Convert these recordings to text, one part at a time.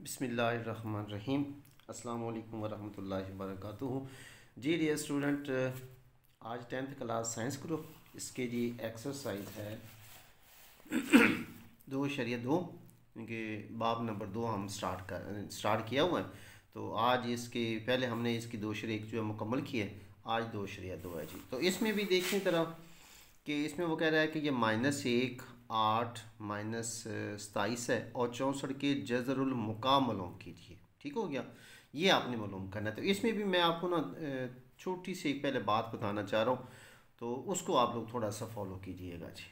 बिस्मिल्लाहिर्रहमानिर्रहीम। अस्सलाम वालेकुम वरहमतुल्लाहि वबरकातुहू। जी डियर स्टूडेंट, आज 10th क्लास साइंस ग्रुप इसके जी एक्सरसाइज है 2.2 इनके बाब नंबर 2 हम स्टार्ट किया हुआ है। तो आज इसके पहले हमने इसकी 2.1 जो है मुकम्मल की है। आज 2.2 है जी। तो इसमें भी देखने तरह कि इसमें वो कह रहा है कि ये -1 8 -27 है और 64 के जज़रुल मुका मालूम कीजिए। ठीक हो गया, ये आपने मालूम करना है। तो इसमें भी मैं आपको ना छोटी सी पहले बात बताना चाह रहा हूँ, तो उसको आप लोग थोड़ा सा फॉलो कीजिएगा जी।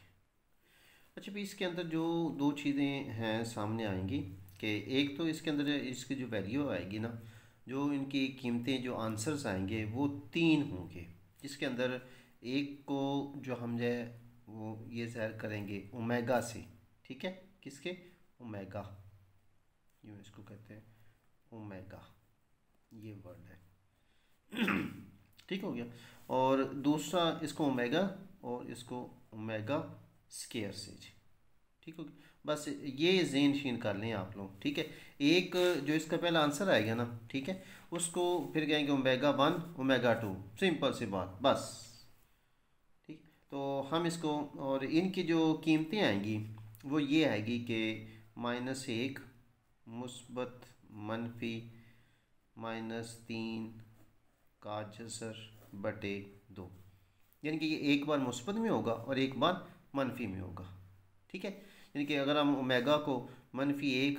अच्छा भी इसके अंदर जो दो चीज़ें हैं सामने आएंगी कि एक तो इसके अंदर इसकी जो वैल्यू आएगी ना, जो इनकी कीमतें जो आंसर्स आएंगे वो 3 होंगे, जिसके अंदर एक को जो हम जो है वो ये ज़ाहिर करेंगे ओमेगा से। ठीक है, किसके? ओमेगा, यूँ इसको कहते हैं ओमेगा, ये वर्ड है। ठीक हो गया। और दूसरा इसको ओमेगा और इसको ओमेगा स्केयर से जी। ठीक हो गया, बस ये ज़हन शीन कर लें आप लोग। ठीक है, एक जो इसका पहला आंसर आएगा ना, ठीक है, उसको फिर कहेंगे ओमेगा 1 ओमेगा 2, सिंपल सी बात बस। ठीक, तो हम इसको और इनकी जो कीमतें आएंगी वो ये आएगी कि -1 मुस्बत मनफी -3 का जसर बटे 2, यानी कि ये एक बार मुस्बत में होगा और एक बार मनफी में होगा। ठीक है, यानी कि अगर हम ओमेगा को -1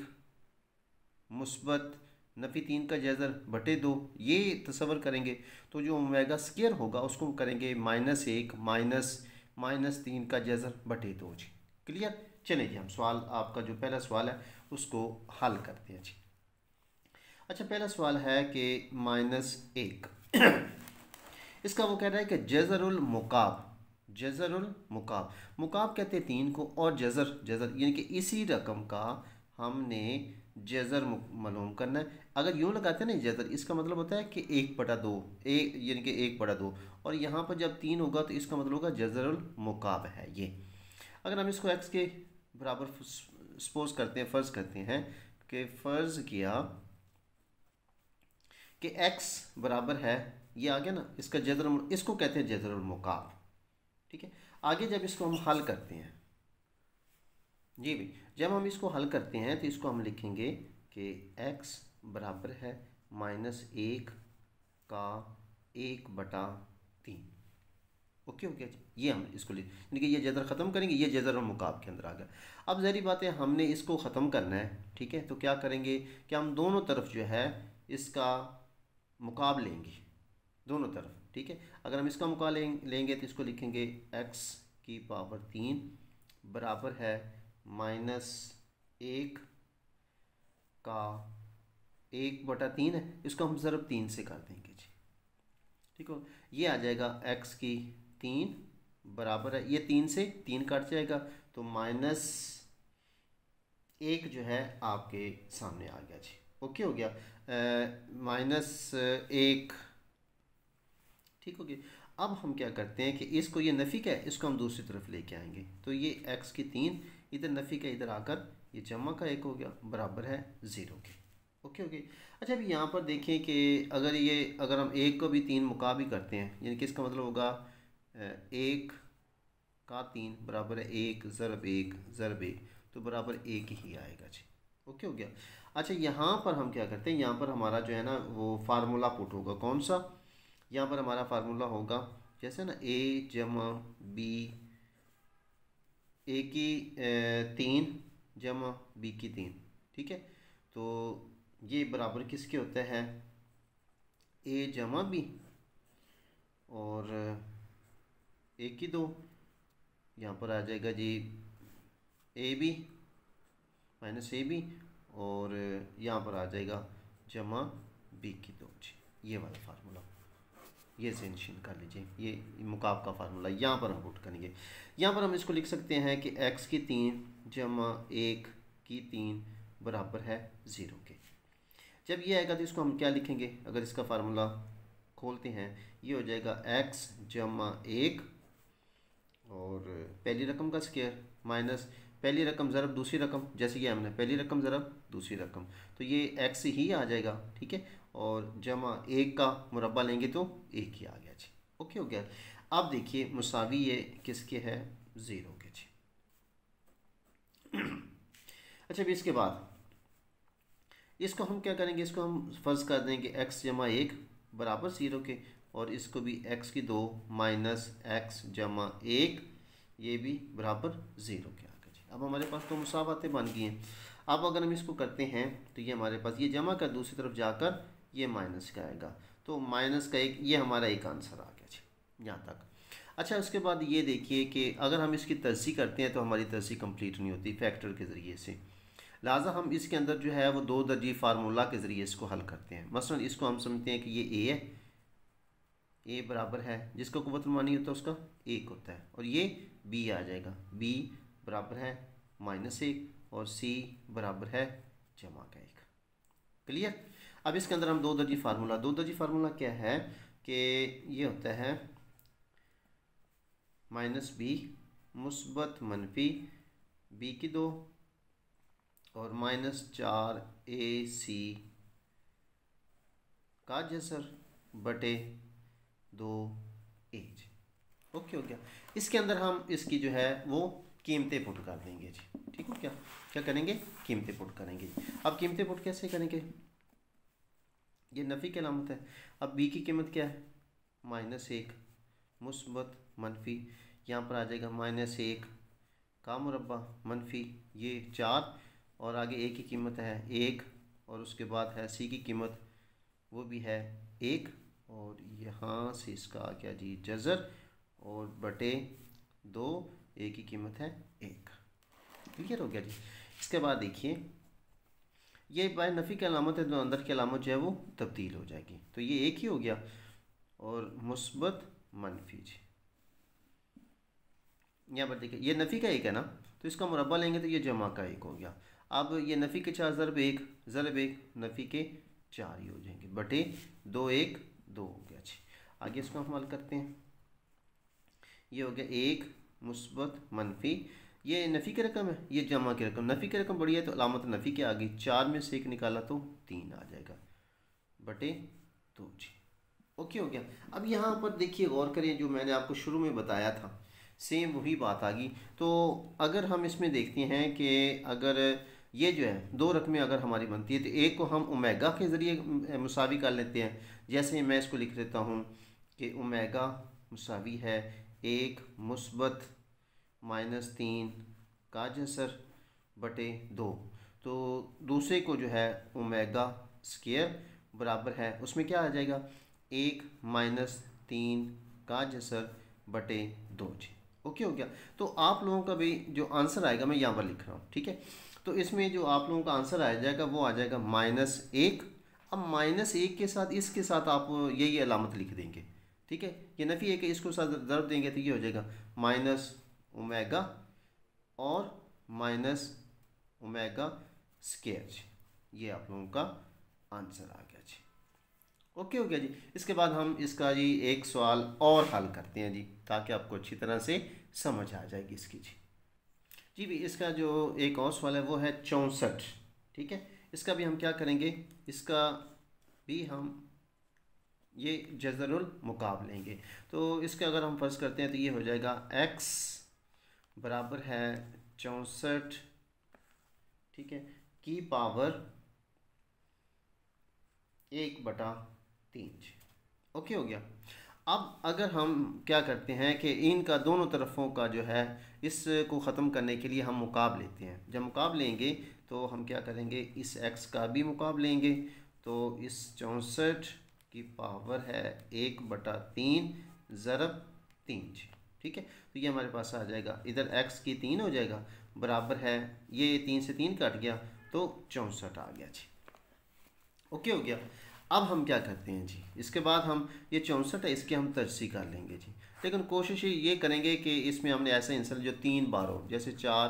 मुस्बत -3 का जज़र बटे 2 ये तस्वर करेंगे, तो जो ओमेगा स्क्वायर होगा उसको करेंगे -1 -3 का जज़र बटे 2 जी। क्लियर? चलिए जी, हम सवाल आपका जो पहला सवाल है उसको हल करते हैं जी। अच्छा, पहला सवाल है कि -1 इसका वो कह रहा है कि जज़रुल मुकाब, जज़रुल मुकाब, मुकाब कहते हैं 3 को, और जज़र जज़र यानी कि इसी रकम का हमने जज़र मालूम करना है। अगर यूँ लगाते हैं ना जज़र, इसका मतलब होता है कि 1/2, एक यानी कि 1/2, और यहाँ पर जब 3 होगा तो इसका मतलब होगा जज़रुल मुकाब है ये। अगर हम इसको x के बराबर सपोज करते हैं, फ़र्ज़ करते हैं कि फ़र्ज़ किया कि x बराबर है, ये आ गया ना, इसका जज़र, इसको कहते हैं जज़रुल मुकाब। ठीक है, आगे जब इसको हम हल करते हैं जी भी, जब हम इसको हल करते हैं तो इसको हम लिखेंगे कि x बराबर है -1 का 1/3। ओके हो गया जी, ये हम इसको यानी कि ये जज़र ख़त्म करेंगे, ये जज़र और मुकाब के अंदर आ गया। अब ज़ाहिर बात है हमने इसको ख़त्म करना है। ठीक है, तो क्या करेंगे कि हम दोनों तरफ जो है इसका मुकाब लेंगे, दोनों तरफ। ठीक है, अगर हम इसका मुकाब लेंगे तो इसको लिखेंगे x⁻³ बराबर है -1 का 1/3 है, इसको हम ज़रब 3 से कर देंगे जी। ठीक हो, ये आ जाएगा x⁻³ बराबर है, ये 3 से 3 कट जाएगा, तो -1 जो है आपके सामने आ गया जी। ओके हो गया, -1। ठीक हो गया। अब हम क्या करते हैं कि इसको, ये नफ़ी का है, इसको हम दूसरी तरफ लेके आएंगे, तो ये x⁻³ इधर नफ़ी का इधर आकर ये जमा का 1 हो गया, बराबर है 0 के। Okay okay. अच्छा, अभी यहाँ पर देखें कि अगर हम 1 को भी 3 मुकाबी करते हैं, यानी कि इसका मतलब होगा 1 का 3 बराबर है 1 ज़रब 1 ज़रब 1, तो बराबर 1 ही आएगा जी। ओके हो गया। अच्छा, यहाँ पर हम क्या करते हैं, यहाँ पर हमारा जो है ना वो फार्मूला पुट होगा, कौन सा? यहाँ पर हमारा फार्मूला होगा जैसे ना a + b, a की 3 जमा b की 3। ठीक है, तो ये बराबर किसके होता है? a + b और a की 2, यहाँ पर आ जाएगा जी ab -ab, और यहाँ पर आ जाएगा जमा b की 2 जी। ये वाला फार्मूला, ये सेंशन कर लीजिए, ये मुकाब का फार्मूला यहाँ पर हम पुट करेंगे। यहाँ पर हम इसको लिख सकते हैं कि x⁻³ जमा 1 की 3 बराबर है 0 के। जब ये आएगा तो इसको हम क्या लिखेंगे? अगर इसका फार्मूला खोलते हैं, ये हो जाएगा x + 1 और पहली रकम का स्क्वायर माइनस पहली रकम ज़रब दूसरी रकम, जैसे कि हमने पहली रकम ज़रब दूसरी रकम, तो ये x ही आ जाएगा, ठीक है। और जमा 1 का मुरब्बा लेंगे तो 1 ही आ गया जी। ओके हो गया। अब देखिए मुसावी ये किसके है, 0 के जी। अच्छा, अभी इसके बाद इसको हम क्या करेंगे, इसको हम फर्ज कर देंगे x जमा 1 बराबर 0 के, और इसको भी x की 2 माइनस x जमा 1 ये भी बराबर 0 के आ गए जी। अब हमारे पास तो मुसावातें बन गई हैं। अब अगर हम इसको करते हैं तो ये हमारे पास ये जमा का दूसरी तरफ जाकर ये माइनस का आएगा, तो माइनस का एक, ये हमारा एक आंसर आ गया जी यहाँ तक। अच्छा, उसके बाद ये देखिए कि अगर हम इसकी तरसी करते हैं तो हमारी तरसी कंप्लीट नहीं होती फैक्टर के ज़रिए से, लिहाजा हम इसके अंदर जो है वो 2 दर्जी फार्मूला के ज़रिए इसको हल करते हैं। मसलन इसको हम समझते हैं कि ये ए है, ए बराबर है, जिसका कुव्वत मानी होता है उसका 1 होता है, और ये बी आ जाएगा, बी बराबर है -1, और सी बराबर है जमा का 1। क्लियर। अब इसके अंदर हम 2 दर्जी फार्मूला, 2 दर्जी फार्मूला क्या है कि ये होता है -b मुस्बत मनफी b की 2 और -4ac का जसर बटे 2a। ओके हो गया। इसके अंदर हम इसकी जो है वो कीमतें पुट कर देंगे जी, ठीक हो क्या, क्या करेंगे, कीमतें पुट करेंगे। अब कीमतें पुट कैसे करेंगे, ये नफ़ी की अलामत है। अब b की कीमत क्या है, -1 मुस्बत मनफी, यहाँ पर आ जाएगा -1 का मुरब्बा मनफी ये 4, और आगे a की कीमत है 1, और उसके बाद है c की कीमत वो भी है 1, और यहाँ से इसका आ गया जी जज़र, और बटे 2, a की कीमत है 1। क्लियर हो गया जी। इसके बाद देखिए ये बाय नफ़ी की अलामत है, तो अंदर की अलामत जो है वो तब्दील हो जाएगी, तो ये 1 ही हो गया, और मुस्बत मनफी जी यहाँ पर देखिए ये नफ़ी का 1 है ना, तो इसका मुरब्बा लेंगे तो ये जमा का 1 हो गया। अब ये नफ़ी के 4 ज़रब 1 नफ़ी के 4 ही हो जाएंगे, बटे 2 1 2 हो गया जी। आगे इसको हम हल करते हैं, ये हो गया 1 मुस्बत मनफी, ये नफ़ी की रकम है, ये जमा की रकम, नफ़ी की रकम बड़ी है तो अलामत नफ़ी के आगे 4 में से 1 निकाला तो 3 आ जाएगा, बटे 2 जी। ओके हो गया। अब यहाँ पर देखिए गौर करें, जो मैंने आपको शुरू में बताया था सेम वही बात आ गई। तो अगर हम इसमें देखते हैं कि अगर ये जो है 2 रकमें अगर हमारी बनती है तो एक को हम ओमेगा के ज़रिए मुसावी कर लेते हैं। जैसे मैं इसको लिख देता हूँ कि ओमेगा मुसावी है 1 मुस्बत -3 का जसर बटे 2, तो दूसरे को जो है ओमेगा स्क्वायर बराबर है, उसमें क्या आ जाएगा 1 -3 का जसर बटे 2 जी। ओके हो गया। तो आप लोगों का भी जो आंसर आएगा मैं यहाँ पर लिख रहा हूँ, ठीक है। तो इसमें जो आप लोगों का आंसर आ जाएगा वो आ जाएगा -1। अब -1 के साथ इसके साथ आप यही अलामत लिख देंगे, ठीक है। ये नफ़ी है कि इसको साथ ज़रब देंगे तो ये हो जाएगा माइनस ओमेगा और माइनस ओमेगा स्क्वायर, ये आप लोगों का आंसर आ गया जी। ओके हो गया जी। इसके बाद हम इसका जी एक सवाल और हल करते हैं जी, ताकि आपको अच्छी तरह से समझ आ जाएगी इसकी जी भी। इसका जो एक और सवाल है वो है 64, ठीक है। इसका भी हम क्या करेंगे, इसका भी हम ये जज़रुल मुकाब लेंगे। तो इसका अगर हम फर्ज करते हैं तो ये हो जाएगा x बराबर है 64, ठीक है, की पावर 1/3। ओके हो गया। अब अगर हम क्या करते हैं कि इनका दोनों तरफों का जो है इसको ख़त्म करने के लिए हम मुकाब लेते हैं। जब मुकाब लेंगे तो हम क्या करेंगे, इस x का भी मुकाब लेंगे, तो इस 64 की पावर है 1/3 ज़रब 3, ठीक है। तो ये हमारे पास आ जाएगा, इधर x की 3 हो जाएगा, बराबर है ये 3 से 3 कट गया तो 64 आ गया जी। ओके हो गया। अब हम क्या करते हैं जी, इसके बाद हम ये 64 है इसके हम तरसी कर लेंगे जी, लेकिन कोशिश ये करेंगे कि इसमें हमने ऐसा आंसर जो 3 बार हो, जैसे 4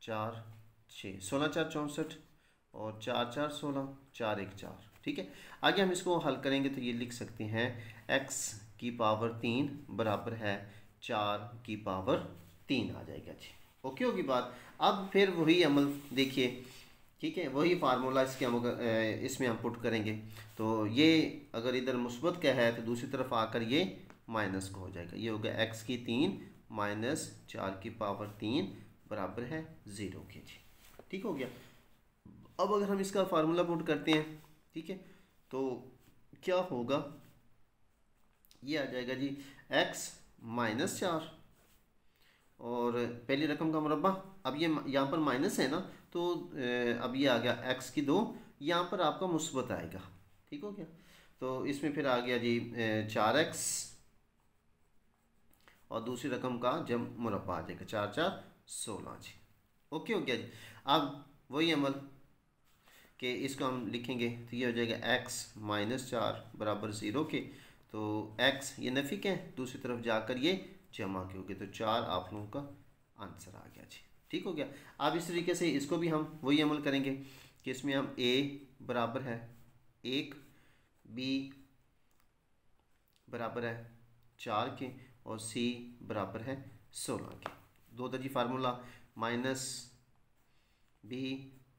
4 6 16 4 64 और 4 4 16 4 1 4, ठीक है। आगे हम इसको हल करेंगे तो ये लिख सकते हैं x की पावर 3 बराबर है 4 की पावर 3 आ जाएगा जी। ओके होगी बात। अब फिर वही अमल देखिए, ठीक है, वही फार्मूला इसके हम इसमें हम पुट करेंगे। तो ये अगर इधर मुस्बत का है तो दूसरी तरफ आकर ये माइनस का हो जाएगा। ये हो गया एक्स की 3 माइनस 4 की पावर 3 बराबर है 0 के जी। ठीक हो गया। अब अगर हम इसका फार्मूला पुट करते हैं, ठीक है, तो क्या होगा, ये आ जाएगा जी एक्स माइनस 4 और पहली रकम का मुरब्बा। अब ये यहाँ पर माइनस है ना, तो अब ये आ गया एक्स की 2, यहाँ पर आपका मुस्बत आएगा। ठीक हो गया। तो इसमें फिर आ गया जी 4x और दूसरी रकम का जब मुरब्बा आ जाएगा 4 4 16 जी। ओके हो गया जी। अब वही अमल कि इसको हम लिखेंगे तो ये हो जाएगा x माइनस 4 बराबर 0 के। तो x ये नफ़ी के हैं, दूसरी तरफ जाकर ये जमा के हो गए, तो 4 आप लोगों का आंसर आ गया जी। ठीक हो गया। अब इस तरीके से इसको भी हम वही अमल करेंगे कि इसमें हम a बराबर है 1, b बराबर है 4 के और c बराबर है 16 के। दो दर्जी फार्मूला माइनस b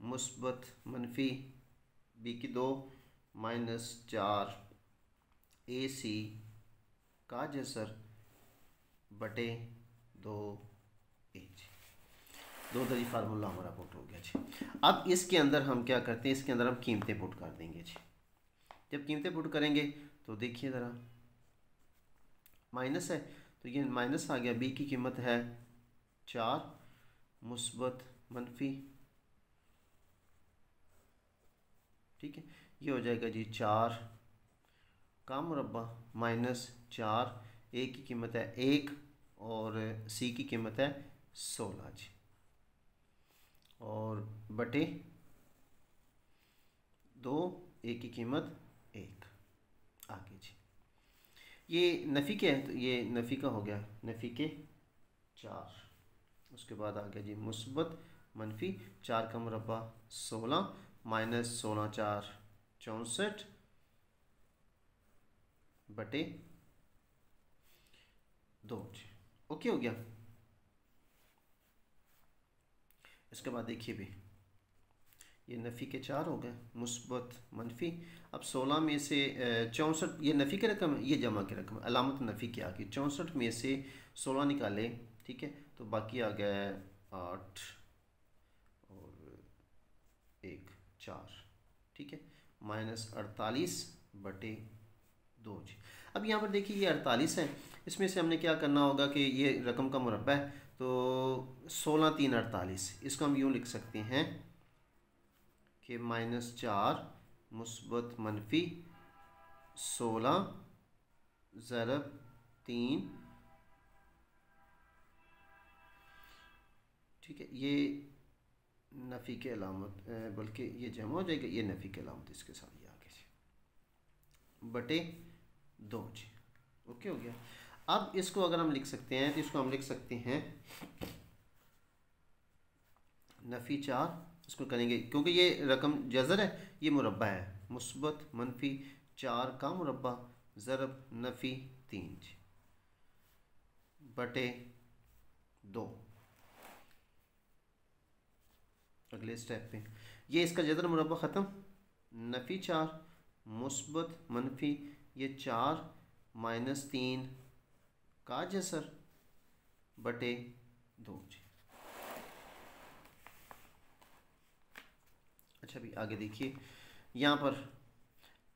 मुस्बत मनफी b की 2 माइनस 4 ac का जसर बटे 2 एच। दो दर्जी फार्मूला हमारा पुट हो गया जी। अब इसके अंदर हम क्या करते हैं, इसके अंदर हम कीमतें पुट कर देंगे जी। जब कीमतें पुट करेंगे तो देखिए ज़रा, माइनस है तो ये माइनस आ गया, बी की कीमत है 4 मुस्बत मनफी, ठीक है, ये हो जाएगा जी 4 का मुरब्बा माइनस 4, ए की कीमत है 1 और सी की कीमत है 16 जी, और बटे 2, ए की कीमत 1 आगे जी। ये नफ़ी के है तो ये नफ़ी का हो गया, नफ़ी के 4, उसके बाद आ गया जी मुस्बत मनफी 4 का मुरब्बा 16 माइनस 16 4 64 बटे 2 जी। ओके हो गया। इसके बाद देखिए भी ये नफ़ी के 4 हो गए मुस्बत मनफी। अब 16 में से 64, ये नफ़ी की रकम है, ये जमा की रकम है, अलामत नफ़ी की आ गई। 64 में से 16 निकाले, ठीक है, तो बाकी आ गया 8 और 1 4, ठीक है, माइनस 48 बटे 2 जी। अब यहाँ पर देखिए ये 48 है, इसमें से हमने क्या करना होगा कि ये रकम का मुरब्बा है तो 16 3 48, इसको हम यूँ लिख सकते हैं कि माइनस 4 मुस्बत मनफी 16 ज़रब 3, ठीक है, ये नफ़ी के अलामत बल्कि ये जमा हो जाएगा, ये नफ़ी के अलामत इसके साथ ये आगे जी बटे 2 जी। ओके हो गया। अब इसको अगर हम लिख सकते हैं तो इसको हम लिख सकते हैं नफ़ी 4, इसको करेंगे क्योंकि ये रकम जज़र है, ये मुरब्बा है, मुस्बत मनफी 4 का मुरब्बा ज़रब नफ़ी 3 जी बटे 2। अगले स्टेप पे ये इसका जदर मुरब्बा ख़त्म, नफ़ी 4 मुस्बत मनफी ये 4 माइनस 3 का जसर बटे 2 जी। अच्छा भी आगे देखिए, यहाँ पर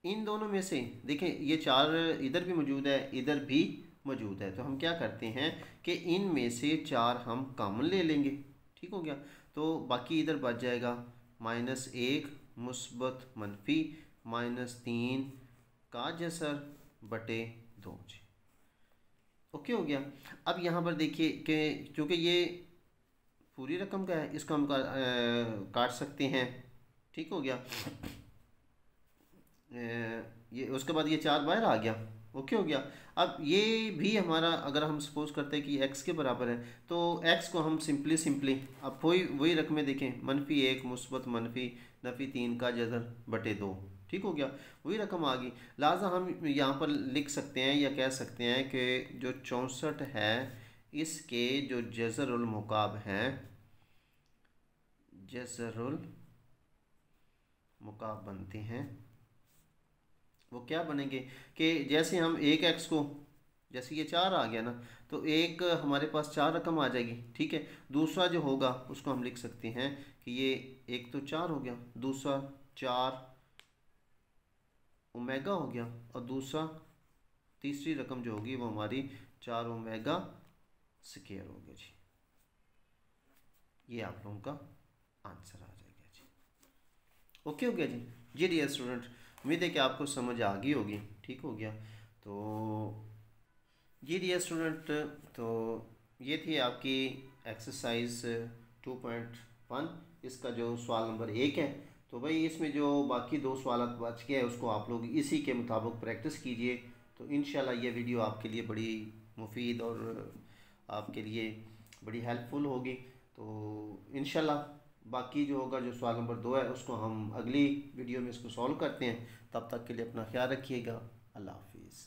इन दोनों में से देखें ये 4 इधर भी मौजूद है, इधर भी मौजूद है, तो हम क्या करते हैं कि इन में से 4 हम कॉमन ले लेंगे। ठीक हो गया। तो बाकी इधर बच जाएगा माइनस 1 मुस्बत मनफी माइनस 3 का जसर बटे 2 जी। ओके हो गया। अब यहाँ पर देखिए कि क्योंकि ये पूरी रकम का है, इसको हम काट सकते हैं। ठीक हो गया। ये उसके बाद ये 4 बाहर आ गया। ओके हो गया। अब ये भी हमारा अगर हम सपोज करते हैं कि x के बराबर है तो x को हम सिंपली अब वही रकमें देखें, मनफी 1 मुस्बत मनफी नफ़ी 3 का जज़र बटे 2। ठीक हो गया, वही रकम आ गई। लिहाजा हम यहाँ पर लिख सकते हैं या कह सकते हैं कि जो 64 है इसके जो जज़रुल मुकाब हैं, जज़रुल मुकाब बनते हैं, वो क्या बनेंगे कि जैसे हम एक एक्स को, जैसे ये 4 आ गया ना, तो एक हमारे पास 4 रकम आ जाएगी, ठीक है। दूसरा जो होगा उसको हम लिख सकते हैं कि ये एक तो 4 हो गया, दूसरा 4 ओमेगा हो गया, और दूसरा तीसरी रकम जो होगी वो हमारी 4 ओमेगा स्क्वायर हो गया जी। ये आप लोगों का आंसर आ जाएगा जी। ओके हो गया जी। जी डियर स्टूडेंट, उम्मीद है कि आपको समझ आ गई होगी, ठीक हो गया। तो जी डियर स्टूडेंट, तो ये थी आपकी एक्सरसाइज 2.1, इसका जो सवाल नंबर 1 है। तो भाई इसमें जो बाकी 2 सवाल बच गए हैं उसको आप लोग इसी के मुताबिक प्रैक्टिस कीजिए। तो इंशाल्लाह ये वीडियो आपके लिए बड़ी मुफीद और आपके लिए बड़ी हेल्पफुल होगी। तो इंशाल्लाह बाकी जो होगा, जो सवाल नंबर 2 है, उसको हम अगली वीडियो में इसको सॉल्व करते हैं। तब तक के लिए अपना ख्याल रखिएगा। अल्लाह हाफिज़।